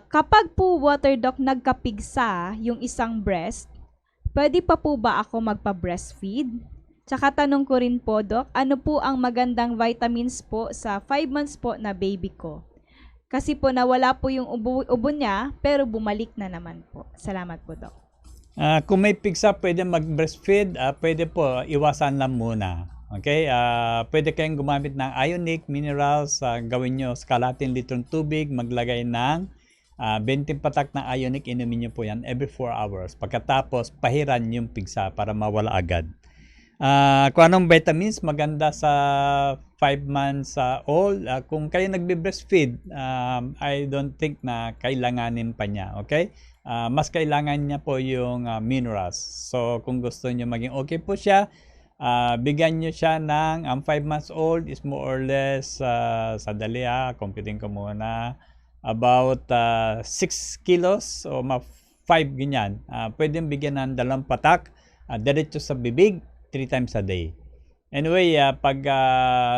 Kapag po water doc nagkapigsa yung isang breast, pwede pa po ba ako magpa-breastfeed? Tsaka tanong ko rin po, Doc, ano po ang magandang vitamins po sa 5 months po na baby ko? Kasi po nawala po yung ubo niya, pero bumalik na naman po. Salamat po, Doc. Kung may pigsa, pwede mag-breastfeed, pwede po, iwasan lang muna. Okay? Pwede kayong gumamit ng ionic minerals, gawin nyo sa kalahating litrong tubig, maglagay ng 20 patak na ionic, inumin nyo po yan every 4 hours. Pagkatapos, pahiran yung pigsa para mawala agad. Kung anong vitamins maganda sa 5 months old, kung kayo nagbe-breastfeed, I don't think na kailanganin pa niya, okay? Mas kailangan niya po yung minerals. So kung gusto niyo maging okay po siya, bigyan niyo siya ng 5 months old is more or less sa dali, computing ko muna, about 6 kilos o 5 ganyan. Pwedeng bigyan ng 2 patak diretso sa bibig 3 times a day. Anyway, pag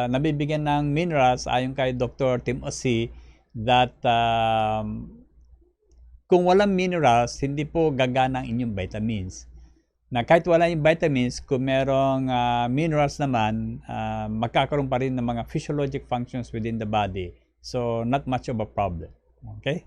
nabibigyan ng minerals, ayon kay Dr. Tim Osi, that kung walang minerals, hindi po gagana ang inyong vitamins. Na kahit wala yung vitamins, kung merong minerals naman, magkakaroon pa rin ng mga physiologic functions within the body. So, not much of a problem. Okay?